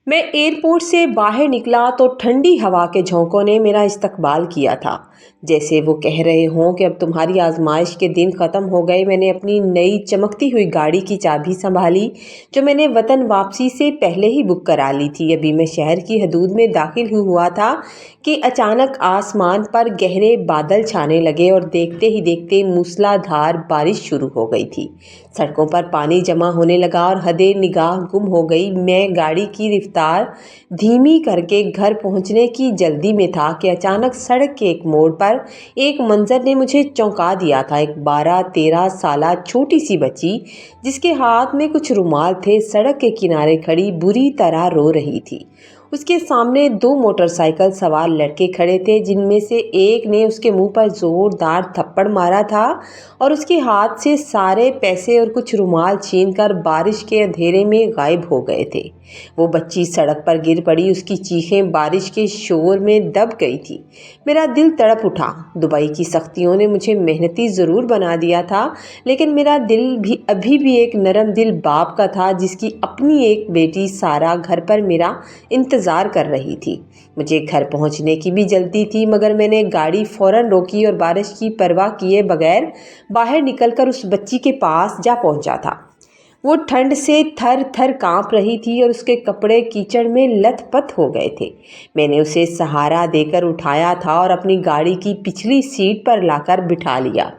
मैं एयरपोर्ट से बाहर निकला तो ठंडी हवा के झोंकों ने मेरा इस्तकबाल किया था, जैसे वो कह रहे हों कि अब तुम्हारी आजमाइश के दिन ख़त्म हो गए। मैंने अपनी नई चमकती हुई गाड़ी की चाबी संभाली, जो मैंने वतन वापसी से पहले ही बुक करा ली थी। अभी मैं शहर की हदूद में दाखिल हुआ था कि अचानक आसमान पर गहरे बादल छाने लगे और देखते ही देखते मूसलाधार बारिश शुरू हो गई थी। सड़कों पर पानी जमा होने लगा और हदे निगाह गुम हो गई। मैं गाड़ी की रफ्तार धीमी करके घर पहुंचने की जल्दी में था कि अचानक सड़क के एक मोड़ पर एक मंजर ने मुझे चौंका दिया था। एक 12-13 साल छोटी सी बच्ची, जिसके हाथ में कुछ रुमाल थे, सड़क के किनारे खड़ी बुरी तरह रो रही थी। उसके सामने 2 मोटरसाइकिल सवार लड़के खड़े थे, जिनमें से एक ने उसके मुंह पर जोरदार थप्पड़ मारा था और उसके हाथ से सारे पैसे और कुछ रुमाल छीनकर बारिश के अंधेरे में गायब हो गए थे। वो बच्ची सड़क पर गिर पड़ी, उसकी चीखें बारिश के शोर में दब गई थी। मेरा दिल तड़प उठा। दुबई की सख्तियों ने मुझे मेहनती ज़रूर बना दिया था, लेकिन मेरा दिल भी अभी भी एक नरम दिल बाप का था, जिसकी अपनी एक बेटी सारा घर पर मेरा इंतज़ार कर रही थी। मुझे घर पहुंचने की भी जल्दी थी, मगर मैंने गाड़ी फ़ौरन रोकी और बारिश की परवाह किए बगैर बाहर निकलकर उस बच्ची के पास जा पहुंचा था। वो ठंड से थर थर कांप रही थी और उसके कपड़े कीचड़ में लथपथ हो गए थे। मैंने उसे सहारा देकर उठाया था और अपनी गाड़ी की पिछली सीट पर लाकर बिठा लिया।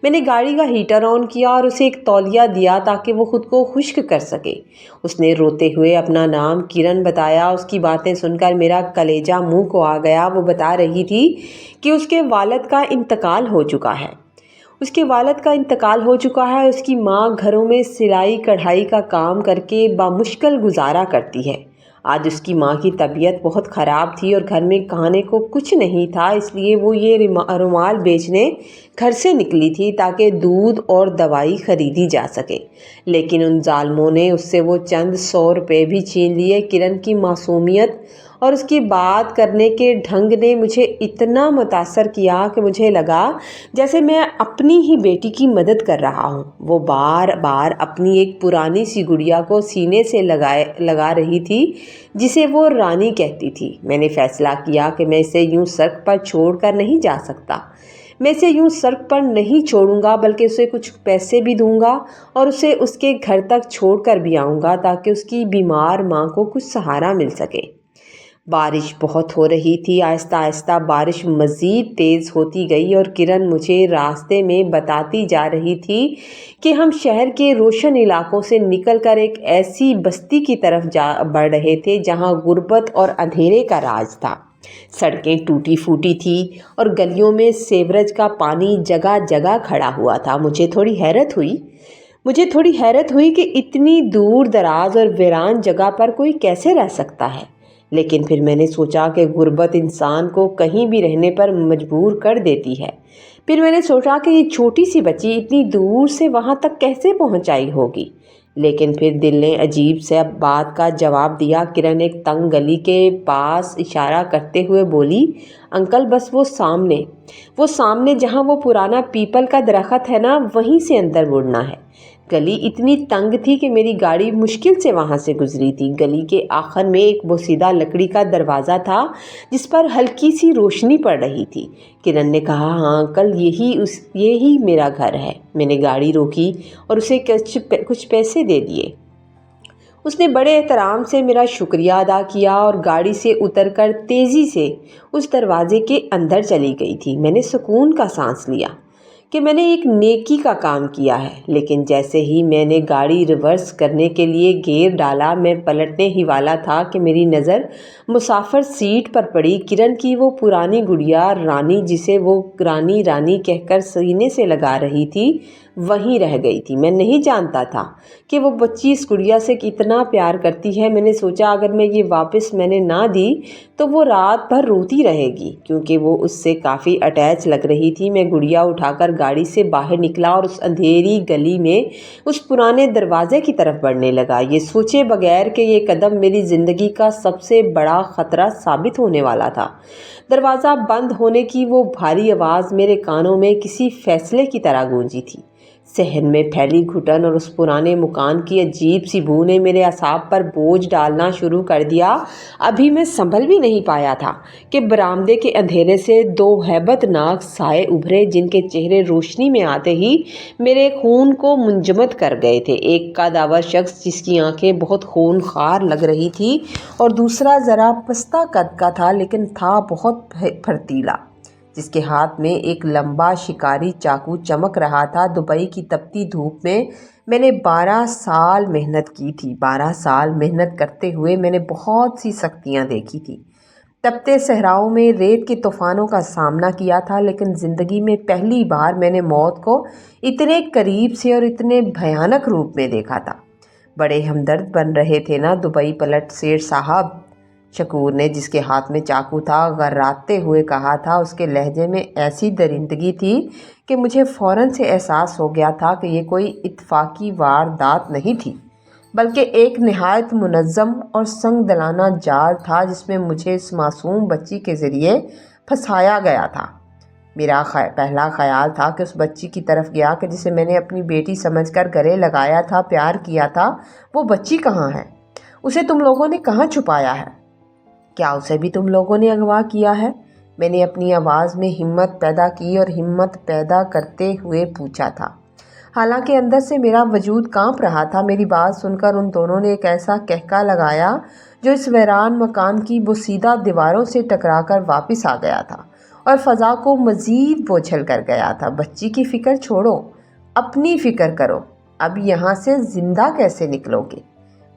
मैंने गाड़ी का हीटर ऑन किया और उसे एक तौलिया दिया ताकि वो खुद को खुश्क कर सके। उसने रोते हुए अपना नाम किरण बताया। उसकी बातें सुनकर मेरा कलेजा मुंह को आ गया। वो बता रही थी कि उसके वालिद का इंतकाल हो चुका है। उसकी माँ घरों में सिलाई कढ़ाई का काम करके बामुश्किल गुजारा करती है। आज उसकी माँ की तबीयत बहुत ख़राब थी और घर में खाने को कुछ नहीं था, इसलिए वो ये रुमाल बेचने घर से निकली थी ताकि दूध और दवाई ख़रीदी जा सके। लेकिन उन जालिमों ने उससे वो चंद 100 रुपये भी छीन लिए। किरण की मासूमियत और उसकी बात करने के ढंग ने मुझे इतना मुतासर किया कि मुझे लगा जैसे मैं अपनी ही बेटी की मदद कर रहा हूँ। वो बार बार अपनी एक पुरानी सी गुड़िया को सीने से लगा रही थी, जिसे वो रानी कहती थी। मैंने फ़ैसला किया कि मैं इसे यूं सड़क पर छोड़कर नहीं जा सकता। मैं इसे यूं सड़क पर नहीं छोड़ूंगा, बल्कि उसे कुछ पैसे भी दूंगा और उसे उसके घर तक छोड़कर भी आऊँगा, ताकि उसकी बीमार माँ को कुछ सहारा मिल सके। बारिश बहुत हो रही थी। आहिस्ता आहिस्ता बारिश मज़ीद तेज़ होती गई और किरण मुझे रास्ते में बताती जा रही थी कि हम शहर के रोशन इलाकों से निकलकर एक ऐसी बस्ती की तरफ बढ़ रहे थे जहां गुर्बत और अंधेरे का राज था। सड़कें टूटी फूटी थी और गलियों में सीवरेज का पानी जगह जगह खड़ा हुआ था। मुझे थोड़ी हैरत हुई कि इतनी दूर दराज और वीरान जगह पर कोई कैसे रह सकता है। लेकिन फिर मैंने सोचा कि गुर्बत इंसान को कहीं भी रहने पर मजबूर कर देती है। फिर मैंने सोचा कि ये छोटी सी बच्ची इतनी दूर से वहाँ तक कैसे पहुँच आई होगी। लेकिन फिर दिल ने अजीब से बात का जवाब दिया। किरण एक तंग गली के पास इशारा करते हुए बोली, अंकल बस वो सामने जहाँ वो पुराना पीपल का दरख्त है ना, वहीं से अंदर मुड़ना है। गली इतनी तंग थी कि मेरी गाड़ी मुश्किल से वहां से गुजरी थी। गली के आखिर में एक बोसीदा लकड़ी का दरवाज़ा था, जिस पर हल्की सी रोशनी पड़ रही थी। किरण ने कहा, हाँ अंकल, यही मेरा घर है। मैंने गाड़ी रोकी और उसे कुछ पैसे दे दिए। उसने बड़े एहतराम से मेरा शुक्रिया अदा किया और गाड़ी से उतरकर तेज़ी से उस दरवाजे के अंदर चली गई थी। मैंने सुकून का सांस लिया कि मैंने एक नेकी का काम किया है। लेकिन जैसे ही मैंने गाड़ी रिवर्स करने के लिए गियर डाला, मैं पलटने ही वाला था कि मेरी नज़र मुसाफिर सीट पर पड़ी। किरण की वो पुरानी गुड़िया रानी, जिसे वो रानी रानी कहकर सीने से लगा रही थी, वहीं रह गई थी। मैं नहीं जानता था कि वो बच्ची इस गुड़िया से कितना प्यार करती है। मैंने सोचा अगर मैं ये वापस मैंने ना दी तो वो रात भर रोती रहेगी, क्योंकि वो उससे काफ़ी अटैच लग रही थी। मैं गुड़िया उठाकर गाड़ी से बाहर निकला और उस अंधेरी गली में उस पुराने दरवाजे की तरफ बढ़ने लगा, ये सोचे बगैर कि ये कदम मेरी ज़िंदगी का सबसे बड़ा ख़तरा साबित होने वाला था। दरवाज़ा बंद होने की वो भारी आवाज़ मेरे कानों में किसी फैसले की तरह गूंजी थी। صحن میں پھیلی گھٹن اور اس پرانے مکان کی عجیب سی بو نے میرے اعصاب پر بوجھ ڈالنا شروع کر دیا۔ ابھی میں سنبھل بھی نہیں پایا تھا کہ برآمدے کے اندھیرے سے دو ہیبت ناک سائے ابھرے، جن کے چہرے روشنی میں آتے ہی میرے خون کو منجمد کر گئے تھے۔ ایک قداور شخص جس کی آنکھیں بہت خونخوار لگ رہی تھی، اور دوسرا ذرا پستہ قد کا تھا لیکن تھا بہت پھرتیلا، جس کے ہاتھ میں ایک لمبا شکاری چاقو چمک رہا تھا۔ دبئی کی تپتی دھوپ میں نے 12 سال محنت کی تھی۔ 12 سال محنت کرتے ہوئے میں نے بہت سی سختیاں دیکھی تھی، تپتے صحراؤں میں ریت کے طوفانوں کا سامنا کیا تھا، لیکن زندگی میں پہلی بار میں نے موت کو اتنے قریب سے اور اتنے بھیانک روپ میں دیکھا تھا۔ بڑے ہمدرد بن رہے تھے نا دبئی پلٹ سیٹھ صاحب، شکور نے، جس کے ہاتھ میں چاقو تھا، غراتے ہوئے کہا تھا۔ اس کے لہجے میں ایسی درندگی تھی کہ مجھے فوراً سے احساس ہو گیا تھا کہ یہ کوئی اتفاقی واردات نہیں تھی، بلکہ ایک نہایت منظم اور سنگ دلانہ جال تھا جس میں مجھے اس معصوم بچی کے ذریعے پھنسایا گیا تھا۔ میرا پہلا خیال تھا کہ اس بچی کی طرف گیا کہ جسے میں نے اپنی بیٹی سمجھ کر گلے لگایا تھا، پیار کیا تھا۔ وہ بچی کہاں ہے؟ اسے تم لوگوں نے کہاں چھپایا ہے؟ کیا اسے بھی تم لوگوں نے اغوا کیا ہے؟ میں نے اپنی آواز میں ہمت پیدا کی اور ہمت پیدا کرتے ہوئے پوچھا تھا، حالانکہ اندر سے میرا وجود کانپ رہا تھا۔ میری بات سن کر ان دونوں نے ایک ایسا کہکا لگایا جو اس ویران مکان کی بوسیدہ دیواروں سے ٹکرا کر واپس آ گیا تھا اور فضا کو مزید بوجھل کر گیا تھا۔ بچی کی فکر چھوڑو، اپنی فکر کرو، اب یہاں سے زندہ کیسے نکلو گے؟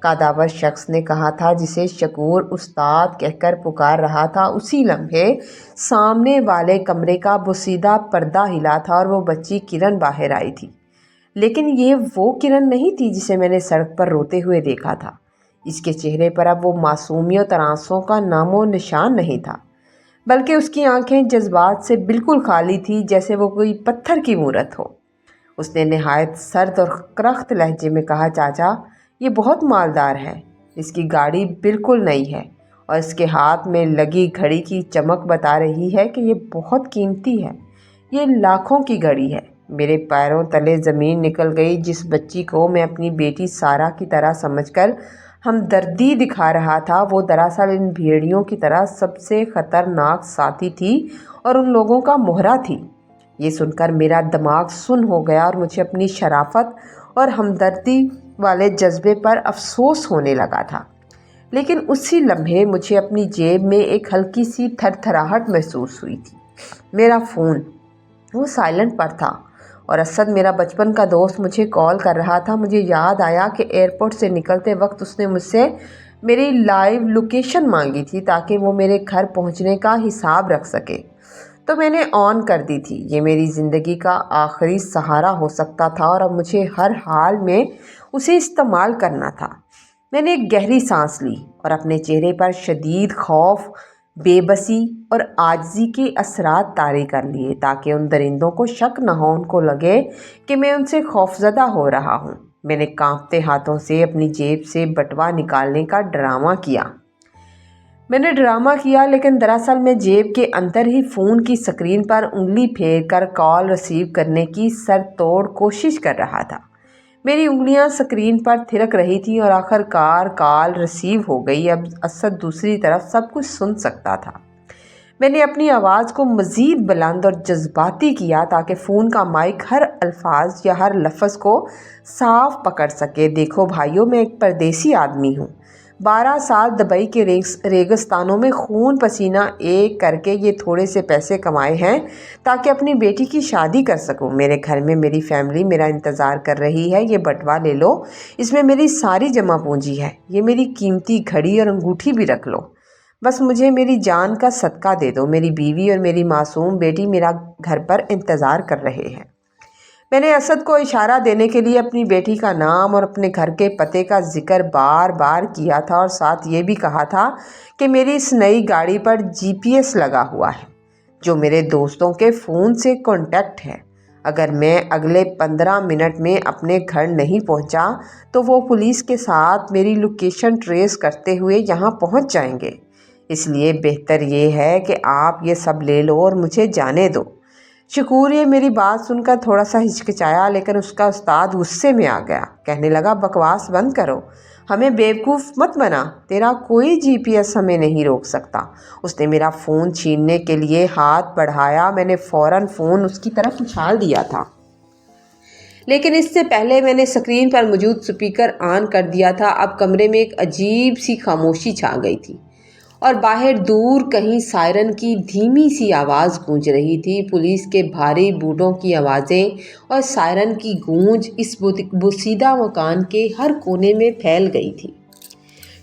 قداور شخص نے کہا تھا، جسے شکور استاد کہہ کر پکار رہا تھا۔ اسی لمحے سامنے والے کمرے کا بوسیدہ پردہ ہلا تھا اور وہ بچی کرن باہر آئی تھی، لیکن یہ وہ کرن نہیں تھی جسے میں نے سڑک پر روتے ہوئے دیکھا تھا۔ اس کے چہرے پر اب وہ معصومیت اور آنسوں کا نام و نشان نہیں تھا، بلکہ اس کی آنکھیں جذبات سے بالکل خالی تھی، جیسے وہ کوئی پتھر کی مورت ہو۔ اس نے نہایت سرد اور کرخت لہجے میں کہا، چاچا، یہ بہت مالدار ہے، اس کی گاڑی بالکل نئی ہے، اور اس کے ہاتھ میں لگی گھڑی کی چمک بتا رہی ہے کہ یہ بہت قیمتی ہے، یہ لاکھوں کی گھڑی ہے۔ میرے پیروں تلے زمین نکل گئی۔ جس بچی کو میں اپنی بیٹی سارا کی طرح سمجھ کر ہمدردی دکھا رہا تھا، وہ دراصل ان بھیڑیوں کی طرح سب سے خطرناک ساتھی تھی اور ان لوگوں کا مہرا تھی۔ یہ سن کر میرا دماغ سن ہو گیا اور مجھے اپنی شرافت اور ہمدردی والے جذبے پر افسوس ہونے لگا تھا، لیکن اسی لمحے مجھے اپنی جیب میں ایک ہلکی سی تھر تھراہٹ محسوس ہوئی تھی۔ میرا فون، وہ سائلنٹ پر تھا، اور اسد، میرا بچپن کا دوست، مجھے کال کر رہا تھا۔ مجھے یاد آیا کہ ایئرپورٹ سے نکلتے وقت اس نے مجھ سے میری لائیو لوکیشن مانگی تھی تاکہ وہ میرے گھر پہنچنے کا حساب رکھ سکے، تو میں نے آن کر دی تھی۔ یہ میری زندگی کا آخری سہارا ہو سکتا تھا اور اب مجھے ہر حال میں اسے استعمال کرنا تھا۔ میں نے ایک گہری سانس لی اور اپنے چہرے پر شدید خوف، بے بسی اور عاجزی کے اثرات طاری کر لیے تاکہ ان درندوں کو شک نہ ہو، ان کو لگے کہ میں ان سے خوفزدہ ہو رہا ہوں۔ میں نے کانپتے ہاتھوں سے اپنی جیب سے بٹوا نکالنے کا ڈرامہ کیا، لیکن دراصل میں جیب کے اندر ہی فون کی سکرین پر انگلی پھیر کر کال ریسیو کرنے کی سر توڑ کوشش کر رہا تھا۔ میری انگلیاں سکرین پر تھرک رہی تھیں اور آخر کار کال ریسیو ہو گئی۔ اب اسد دوسری طرف سب کچھ سن سکتا تھا۔ میں نے اپنی آواز کو مزید بلند اور جذباتی کیا تاکہ فون کا مائک ہر الفاظ یا ہر لفظ کو صاف پکڑ سکے۔ دیکھو بھائیو، میں ایک پردیسی آدمی ہوں۔ 12 سال دبئی کے ریگستانوں میں خون پسینہ ایک کر کے یہ تھوڑے سے پیسے کمائے ہیں تاکہ اپنی بیٹی کی شادی کر سکوں۔ میرے گھر میں میری فیملی میرا انتظار کر رہی ہے۔ یہ بٹوا لے لو، اس میں میری ساری جمع پونجی ہے۔ یہ میری قیمتی گھڑی اور انگوٹھی بھی رکھ لو، بس مجھے میری جان کا صدقہ دے دو۔ میری بیوی اور میری معصوم بیٹی میرا گھر پر انتظار کر رہے ہیں۔ میں نے اسد کو اشارہ دینے کے لیے اپنی بیٹی کا نام اور اپنے گھر کے پتے کا ذکر بار بار کیا تھا، اور ساتھ یہ بھی کہا تھا کہ میری اس نئی گاڑی پر GPS لگا ہوا ہے جو میرے دوستوں کے فون سے کانٹیکٹ ہے۔ اگر میں اگلے 15 منٹ میں اپنے گھر نہیں پہنچا تو وہ پولیس کے ساتھ میری لوکیشن ٹریس کرتے ہوئے یہاں پہنچ جائیں گے، اس لیے بہتر یہ ہے کہ آپ یہ سب لے لو اور مجھے جانے دو۔ शकूर ये मेरी बात सुनकर थोड़ा सा हिचकिचाया, लेकिन उसका उस्ताद गुस्से में आ गया। कहने लगा, बकवास बंद करो, हमें बेवकूफ़ मत बना, तेरा कोई जीपीएस हमें नहीं रोक सकता। उसने मेरा फ़ोन छीनने के लिए हाथ बढ़ाया। मैंने फ़ौरन फ़ोन उसकी तरफ उछाल दिया था, लेकिन इससे पहले मैंने स्क्रीन पर मौजूद स्पीकर ऑन कर दिया था। अब कमरे में एक अजीब सी खामोशी छा गई थी और बाहर दूर कहीं सायरन की धीमी सी आवाज़ गूंज रही थी। पुलिस के भारी बूटों की आवाज़ें और सायरन की गूंज इस बोसीदा मकान के हर कोने में फैल गई थी।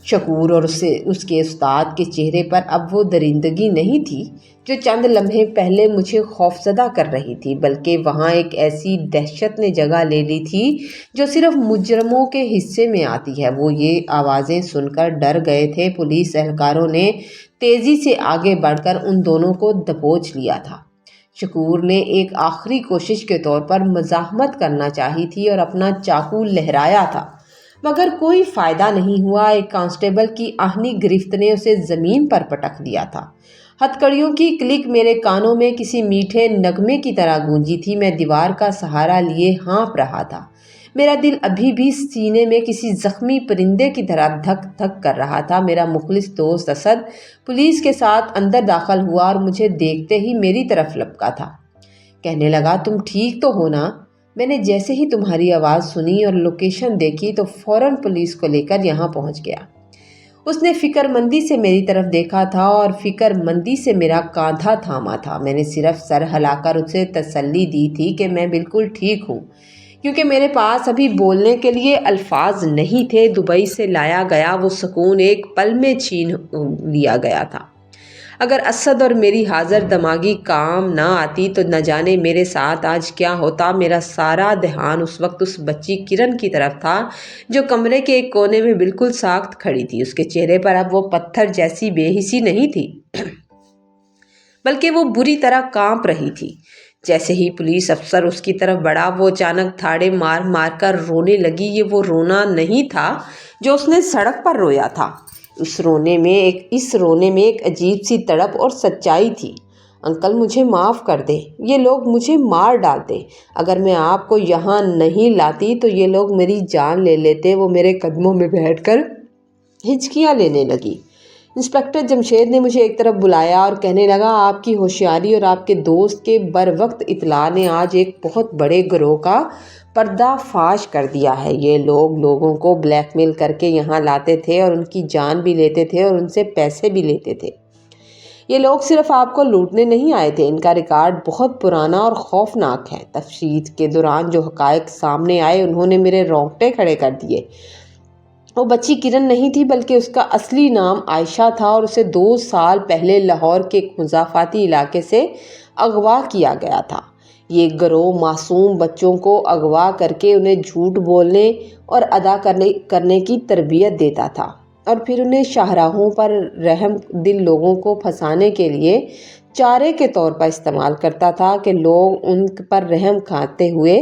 शकूर और उसके उस्ताद के चेहरे पर अब वो दरिंदगी नहीं थी जो चंद लम्हे पहले मुझे खौफजदा कर रही थी, बल्कि वहाँ एक ऐसी दहशत ने जगह ले ली थी जो सिर्फ मुजरमों के हिस्से में आती है। वो ये आवाज़ें सुनकर डर गए थे। पुलिस एहलकारों ने तेज़ी से आगे बढ़कर उन दोनों को दबोच लिया था। शकूर ने एक आखिरी कोशिश के तौर पर मज़ाहमत करना चाही थी और अपना चाकू लहराया था, मगर कोई फ़ायदा नहीं हुआ। एक कांस्टेबल की आहनी गिरफ्त ने उसे ज़मीन पर पटक दिया था। हथकड़ियों की क्लिक मेरे कानों में किसी मीठे नगमे की तरह गूंजी थी। मैं दीवार का सहारा लिए हाँफ रहा था। मेरा दिल अभी भी सीने में किसी ज़ख्मी परिंदे की तरह धक धक कर रहा था। मेरा मुखलिस दोस्त असद पुलिस के साथ अंदर दाखिल हुआ और मुझे देखते ही मेरी तरफ लपका था। कहने लगा, तुम ठीक तो हो ना? मैंने जैसे ही तुम्हारी आवाज़ सुनी और लोकेशन देखी तो फ़ौरन पुलिस को लेकर यहाँ पहुँच गया। उसने फ़िक्रमंदी से मेरी तरफ देखा था और फ़िक्रमंदी से मेरा कांधा थामा था। मैंने सिर्फ सर हिलाकर उसे तसल्ली दी थी कि मैं बिल्कुल ठीक हूँ, क्योंकि मेरे पास अभी बोलने के लिए अल्फाज नहीं थे। दुबई से लाया गया वो सुकून एक पल में छीन लिया गया था। अगर असद और मेरी हाजिर दमागी काम ना आती तो न जाने मेरे साथ आज क्या होता। मेरा सारा ध्यान उस वक्त उस बच्ची किरण की तरफ था जो कमरे के एक कोने में बिल्कुल साख्त खड़ी थी। उसके चेहरे पर अब वो पत्थर जैसी बेहिसी नहीं थी, बल्कि वो बुरी तरह कांप रही थी। जैसे ही पुलिस अफसर उसकी तरफ बढ़ा, वो अचानक थाड़े मार मार कर रोने लगी। ये वो रोना नहीं था जो उसने सड़क पर रोया था। इस रोने में एक अजीब सी तड़प और सच्चाई थी। अंकल, मुझे माफ़ कर दे, ये लोग मुझे मार डालते। अगर मैं आपको यहाँ नहीं लाती तो ये लोग मेरी जान ले लेते। वो मेरे कदमों में बैठकर हिचकियाँ लेने लगी। इंस्पेक्टर जमशेद ने मुझे एक तरफ बुलाया और कहने लगा, आपकी होशियारी और आपके दोस्त के बर वक्त इतला ने आज एक बहुत बड़े गिरोह का पर्दाफाश कर दिया है। ये लोग लोगों को ब्लैकमेल करके यहाँ लाते थे और उनकी जान भी लेते थे और उनसे पैसे भी लेते थे। ये लोग सिर्फ आपको लूटने नहीं आए थे, इनका रिकॉर्ड बहुत पुराना और खौफनाक है। तफ्तीश के दौरान जो हकायक सामने आए उन्होंने मेरे रोंगटे खड़े कर दिए। वो बच्ची किरण नहीं थी, बल्कि उसका असली नाम आयशा था और उसे 2 साल पहले लाहौर के एक मुज़ाफ़ाती इलाके से अगवा किया गया था। ये गिरोह मासूम बच्चों को अगवा करके उन्हें झूठ बोलने और अदा करने की तरबियत देता था और फिर उन्हें शाहराहों पर रहम दिल लोगों को फंसाने के लिए चारे के तौर पर इस्तेमाल करता था कि लोग उन पर रहम खाते हुए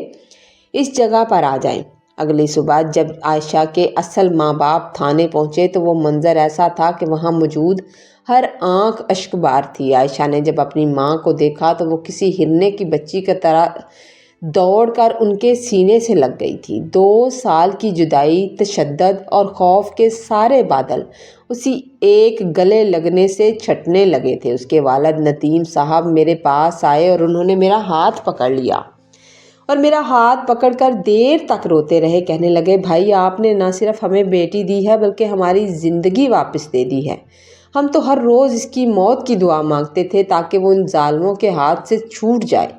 इस जगह पर आ जाएं। अगली सुबह जब आयशा के असल माँ बाप थाने पहुँचे तो वो मंज़र ऐसा था कि वहाँ मौजूद हर आंख अश्कबार थी। आयशा ने जब अपनी माँ को देखा तो वो किसी हिरने की बच्ची की तरह दौड़कर उनके सीने से लग गई थी। 2 साल की जुदाई, तशद्दुद और खौफ के सारे बादल उसी एक गले लगने से छटने लगे थे। उसके वालिद नदीम साहब मेरे पास आए और उन्होंने मेरा हाथ पकड़ लिया और मेरा हाथ पकड़कर देर तक रोते रहे। कहने लगे, भाई, आपने न सिर्फ हमें बेटी दी है बल्कि हमारी ज़िंदगी वापस दे दी है। हम तो हर रोज़ इसकी मौत की दुआ मांगते थे ताकि वो इन जालिमों के हाथ से छूट जाए,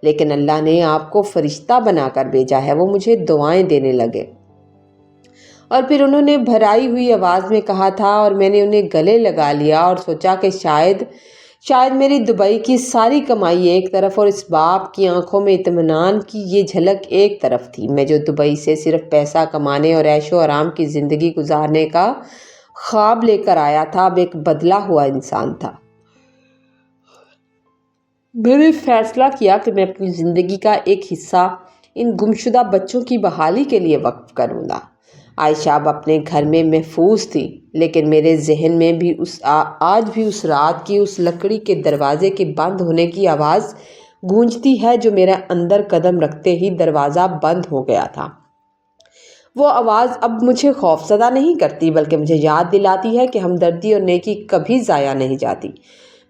लेकिन अल्लाह ने आपको फरिश्ता बनाकर भेजा है। वो मुझे दुआएं देने लगे और फिर उन्होंने भराई हुई आवाज़ में कहा था और मैंने उन्हें गले लगा लिया और सोचा कि शायद मेरी दुबई की सारी कमाई एक तरफ और इस बाप की आंखों में इत्मीनान की ये झलक एक तरफ थी। मैं जो दुबई से सिर्फ पैसा कमाने और ऐशो आराम की ज़िंदगी गुजारने का ख्वाब लेकर आया था, अब एक बदला हुआ इंसान था। मैंने फैसला किया कि मैं अपनी ज़िंदगी का एक हिस्सा इन गुमशुदा बच्चों की बहाली के लिए वक्फ करूँगा। आयशा अब अपने घर में महफूज थी, लेकिन मेरे जहन में भी आज भी उस रात की उस लकड़ी के दरवाजे के बंद होने की आवाज़ गूंजती है जो मेरे अंदर कदम रखते ही दरवाज़ा बंद हो गया था। वो आवाज़ अब मुझे खौफज़दा नहीं करती बल्कि मुझे याद दिलाती है कि हमदर्दी और नेकी कभी ज़ाया नहीं जाती।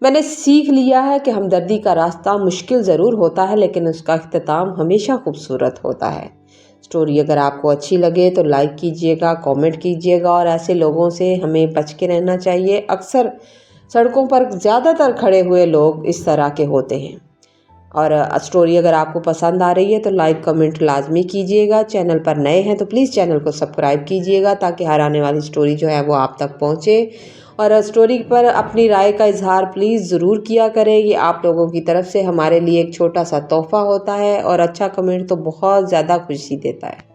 मैंने सीख लिया है कि हमदर्दी का रास्ता मुश्किल ज़रूर होता है लेकिन उसका इख्तिताम हमेशा खूबसूरत होता है। स्टोरी अगर आपको अच्छी लगे तो लाइक कीजिएगा, कमेंट कीजिएगा और ऐसे लोगों से हमें बच के रहना चाहिए। अक्सर सड़कों पर ज़्यादातर खड़े हुए लोग इस तरह के होते हैं। और स्टोरी अगर आपको पसंद आ रही है तो लाइक कमेंट लाजमी कीजिएगा। चैनल पर नए हैं तो प्लीज़ चैनल को सब्सक्राइब कीजिएगा ताकि हर आने वाली स्टोरी जो है वो आप तक पहुँचे। और स्टोरी पर अपनी राय का इजहार प्लीज़ ज़रूर किया करें। ये आप लोगों की तरफ से हमारे लिए एक छोटा सा तोहफ़ा होता है और अच्छा कमेंट तो बहुत ज़्यादा खुशी देता है।